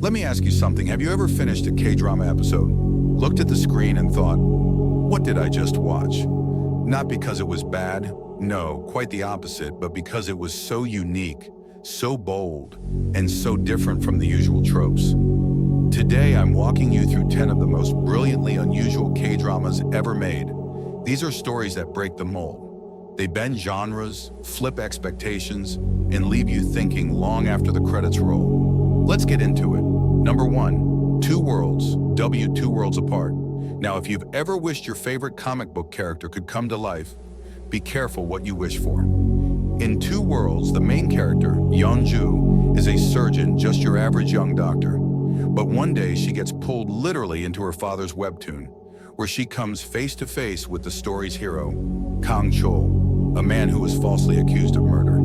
Let me ask you something. Have you ever finished a K-drama episode, looked at the screen and thought, what did I just watch? Not because it was bad, no, quite the opposite, but because it was so unique, so bold, and so different from the usual tropes. Today, I'm walking you through 10 of the most brilliantly unusual K-dramas ever made. These are stories that break the mold. They bend genres, flip expectations, and leave you thinking long after the credits roll. Let's get into it. Number 1, Two Worlds, Two Worlds Apart. Now, if you've ever wished your favorite comic book character could come to life, be careful what you wish for. In Two Worlds, the main character, Yeonju, is a surgeon, just your average young doctor. But one day, she gets pulled literally into her father's webtoon, where she comes face to face with the story's hero, Kang Chol, a man who was falsely accused of murder.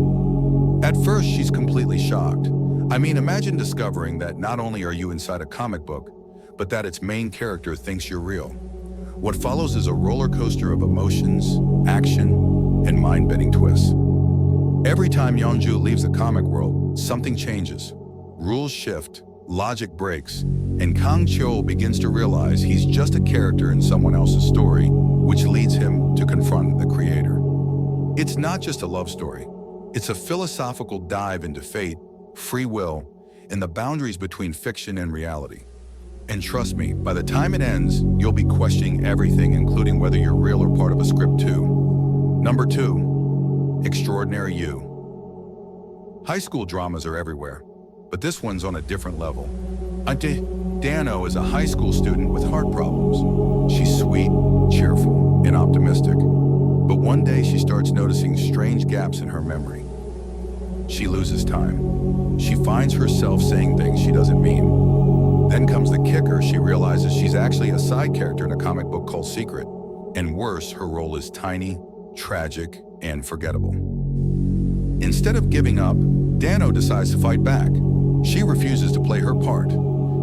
At first, she's completely shocked. I mean, imagine discovering that not only are you inside a comic book, but that its main character thinks you're real. What follows is a roller coaster of emotions, action, and mind-bending twists. Every time Yeonju leaves the comic world, something changes. Rules shift, logic breaks, and Kang Chol begins to realize he's just a character in someone else's story, which leads him to confront the creator. It's not just a love story. It's a philosophical dive into fate, free will, and the boundaries between fiction and reality. And trust me, by the time it ends, you'll be questioning everything, including whether you're real or part of a script too. Number 2, Extraordinary You. High school dramas are everywhere, but this one's on a different level. Auntie Dano is a high school student with heart problems. She's sweet, cheerful, and optimistic. But one day she starts noticing strange gaps in her memory. She loses time. She finds herself saying things she doesn't mean. Then comes the kicker. She realizes she's actually a side character in a comic book called Secret. And worse, her role is tiny, tragic, and forgettable. Instead of giving up, Dano decides to fight back. She refuses to play her part.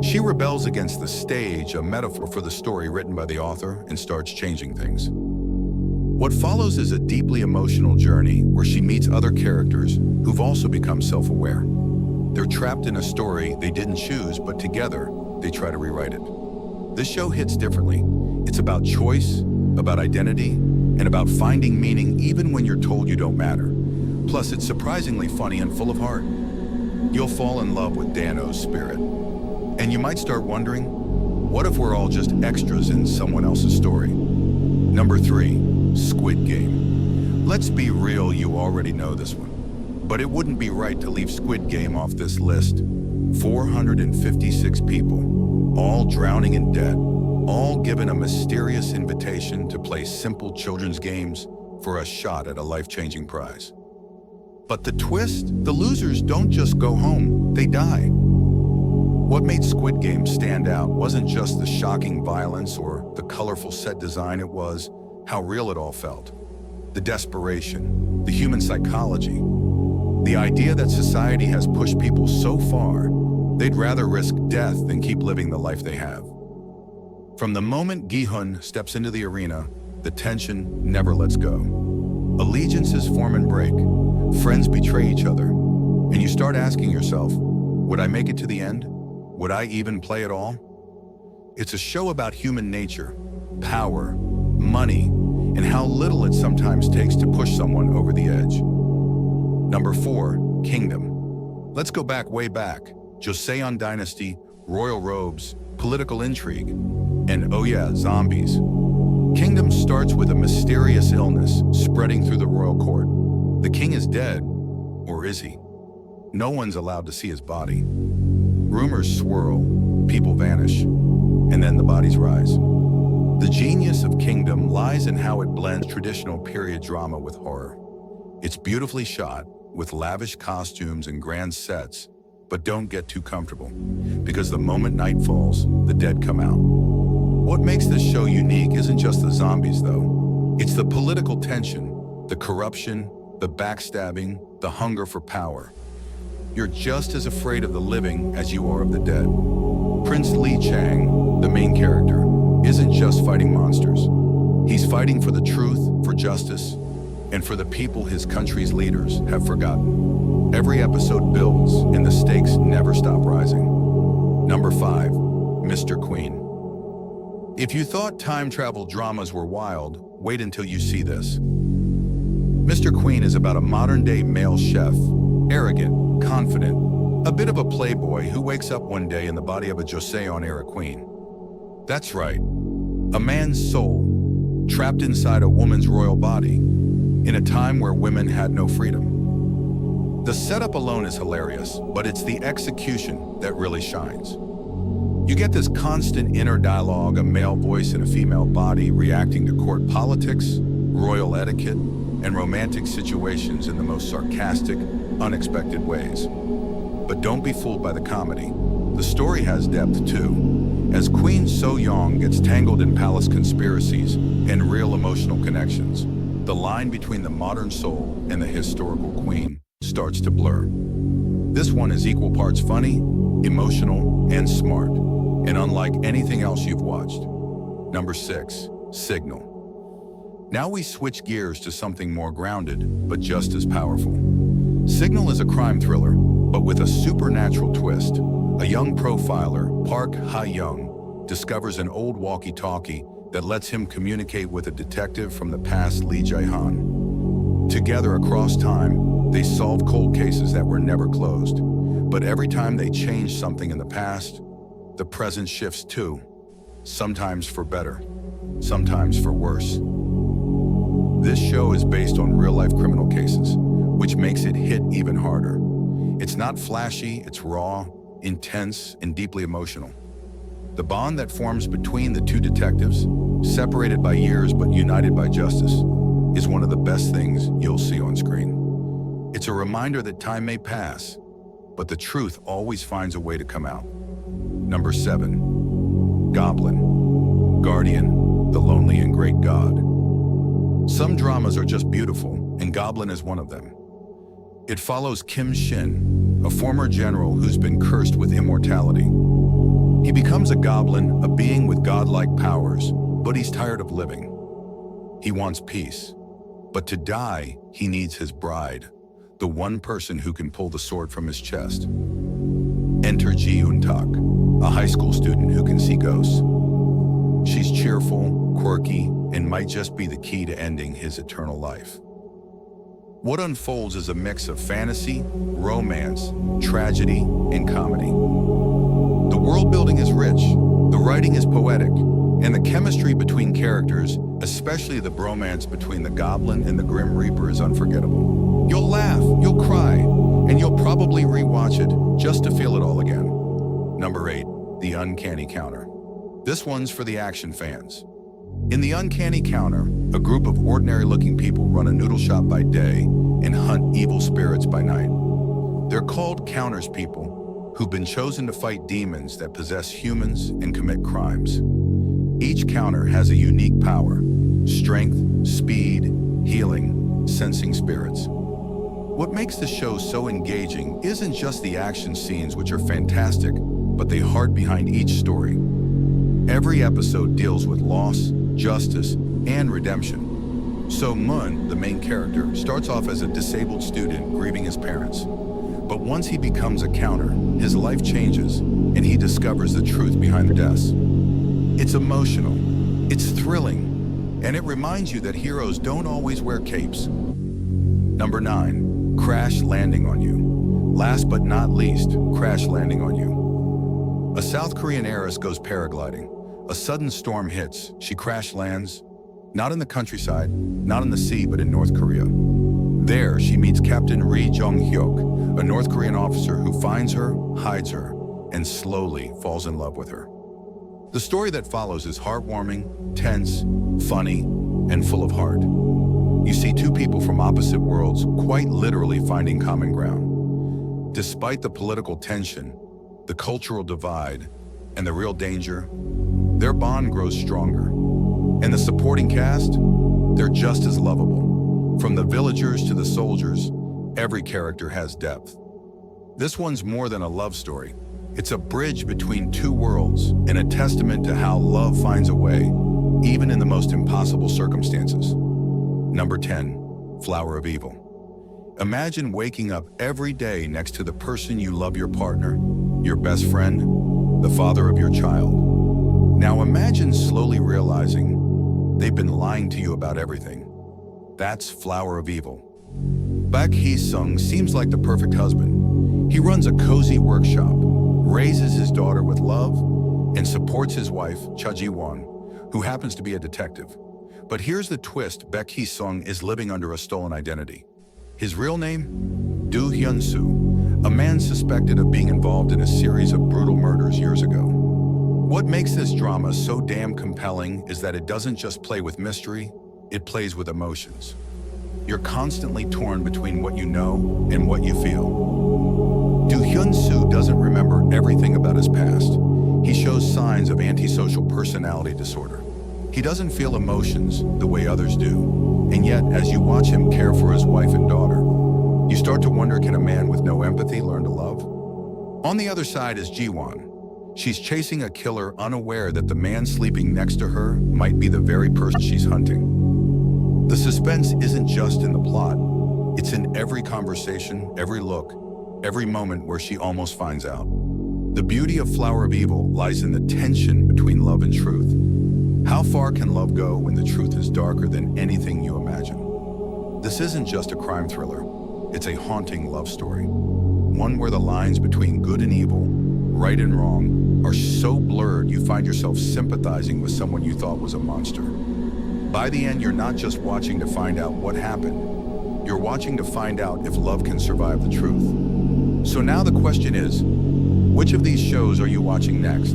She rebels against the stage, a metaphor for the story written by the author, and starts changing things. What follows is a deeply emotional journey where she meets other characters who've also become self-aware. They're trapped in a story they didn't choose, but together, they try to rewrite it. This show hits differently. It's about choice, about identity, and about finding meaning even when you're told you don't matter. Plus, it's surprisingly funny and full of heart. You'll fall in love with Dano's spirit. And you might start wondering, what if we're all just extras in someone else's story? Number 3, Squid Game. Let's be real, you already know this one. But it wouldn't be right to leave Squid Game off this list. 456 people, all drowning in debt, all given a mysterious invitation to play simple children's games for a shot at a life-changing prize. But the twist? The losers don't just go home, they die. What made Squid Game stand out wasn't just the shocking violence or the colorful set design, it was how real it all felt. The desperation, the human psychology, the idea that society has pushed people so far, they'd rather risk death than keep living the life they have. From the moment Gi-hun steps into the arena, the tension never lets go. Allegiances form and break, friends betray each other, and you start asking yourself, would I make it to the end? Would I even play at all? It's a show about human nature, power, money, and how little it sometimes takes to push someone over the edge. Number 4, Kingdom. Let's go way back. Joseon Dynasty, royal robes, political intrigue, and oh yeah, zombies. Kingdom starts with a mysterious illness spreading through the royal court. The king is dead, or is he? No one's allowed to see his body. Rumors swirl, people vanish, and then the bodies rise. The genius of Kingdom lies in how it blends traditional period drama with horror. It's beautifully shot, with lavish costumes and grand sets, but don't get too comfortable, because the moment night falls, the dead come out. What makes this show unique isn't just the zombies, though. It's the political tension, the corruption, the backstabbing, the hunger for power. You're just as afraid of the living as you are of the dead. Prince Lee Chang, the main character, isn't just fighting monsters. He's fighting for the truth, for justice, and for the people his country's leaders have forgotten. Every episode builds, and the stakes never stop rising. Number 5. Mr. Queen. If you thought time travel dramas were wild, wait until you see this. Mr. Queen is about a modern-day male chef, arrogant, confident, a bit of a playboy who wakes up one day in the body of a Joseon-era queen. That's right, a man's soul, trapped inside a woman's royal body, in a time where women had no freedom. The setup alone is hilarious, but it's the execution that really shines. You get this constant inner dialogue, a male voice in a female body reacting to court politics, royal etiquette, and romantic situations in the most sarcastic, unexpected ways. But don't be fooled by the comedy. The story has depth too, as Queen So-young gets tangled in palace conspiracies and real emotional connections. The line between the modern soul and the historical queen starts to blur. This one is equal parts funny, emotional, and smart, and unlike anything else you've watched. Number 6. Signal. Now we switch gears to something more grounded, but just as powerful. Signal is a crime thriller, but with a supernatural twist. A young profiler, Park Ha-young, discovers an old walkie-talkie that lets him communicate with a detective from the past, Lee Jae-han. Together across time, they solve cold cases that were never closed. But every time they change something in the past, the present shifts too. Sometimes for better, sometimes for worse. This show is based on real-life criminal cases, which makes it hit even harder. It's not flashy, it's raw, intense, and deeply emotional. The bond that forms between the two detectives, separated by years but united by justice, is one of the best things you'll see on screen. It's a reminder that time may pass, but the truth always finds a way to come out. Number 7. Goblin. Guardian, the lonely and great god. Some dramas are just beautiful, and Goblin is one of them. It follows Kim Shin, a former general who's been cursed with immortality. He becomes a goblin, a being with godlike powers, but he's tired of living. He wants peace. But to die, he needs his bride, the one person who can pull the sword from his chest. Enter Ji Eun-tak, a high school student who can see ghosts. She's cheerful, quirky, and might just be the key to ending his eternal life. What unfolds is a mix of fantasy, romance, tragedy, and comedy. The world building is rich, the writing is poetic, and the chemistry between characters, especially the bromance between the Goblin and the Grim Reaper, is unforgettable. You'll laugh, you'll cry, and you'll probably rewatch it just to feel it all again. Number 8. The Uncanny Counter. This one's for the action fans. In the Uncanny Counter, a group of ordinary-looking people run a noodle shop by day and hunt evil spirits by night. They're called Counters people, who've been chosen to fight demons that possess humans and commit crimes. Each counter has a unique power: strength, speed, healing, sensing spirits. What makes the show so engaging isn't just the action scenes, which are fantastic, but the heart behind each story. Every episode deals with loss, justice, and redemption. So Moon, the main character, starts off as a disabled student grieving his parents. But once he becomes a counter, his life changes, and he discovers the truth behind the deaths. It's emotional, it's thrilling, and it reminds you that heroes don't always wear capes. Number 9. Crash Landing on You. Last but not least, Crash Landing on You. A South Korean heiress goes paragliding. A sudden storm hits. She crash lands, not in the countryside, not in the sea, but in North Korea. There, she meets Captain Ri Jong-hyuk, a North Korean officer who finds her, hides her, and slowly falls in love with her. The story that follows is heartwarming, tense, funny, and full of heart. You see two people from opposite worlds quite literally finding common ground. Despite the political tension, the cultural divide, and the real danger, their bond grows stronger. And the supporting cast, they're just as lovable. From the villagers to the soldiers, every character has depth. This one's more than a love story. It's a bridge between two worlds and a testament to how love finds a way, even in the most impossible circumstances. Number 10. Flower of Evil. Imagine waking up every day next to the person you love, your partner, your best friend, the father of your child. Now imagine slowly realizing they've been lying to you about everything. That's Flower of Evil. Baek Hee-sung seems like the perfect husband. He runs a cozy workshop, raises his daughter with love, and supports his wife, Cha Ji-won, who happens to be a detective. But here's the twist: Baek Hee-sung is living under a stolen identity. His real name? Do Hyun-soo, a man suspected of being involved in a series of brutal murders years ago. What makes this drama so damn compelling is that it doesn't just play with mystery, it plays with emotions. You're constantly torn between what you know and what you feel. Do Hyun-soo doesn't remember everything about his past. He shows signs of antisocial personality disorder. He doesn't feel emotions the way others do. And yet, as you watch him care for his wife and daughter, you start to wonder, can a man with no empathy learn to love? On the other side is Ji-won. She's chasing a killer, unaware that the man sleeping next to her might be the very person she's hunting. The suspense isn't just in the plot. It's in every conversation, every look, every moment where she almost finds out. The beauty of Flower of Evil lies in the tension between love and truth. How far can love go when the truth is darker than anything you imagine? This isn't just a crime thriller. It's a haunting love story. One where the lines between good and evil, right and wrong, are so blurred you find yourself sympathizing with someone you thought was a monster. By the end, you're not just watching to find out what happened. You're watching to find out if love can survive the truth. So now the question is, which of these shows are you watching next?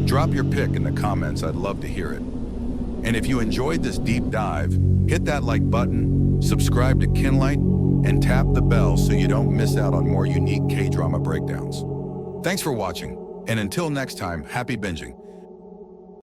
Drop your pick in the comments, I'd love to hear it. And if you enjoyed this deep dive, hit that like button, subscribe to Kinelight, and tap the bell so you don't miss out on more unique K-drama breakdowns. Thanks for watching, and until next time, happy binging.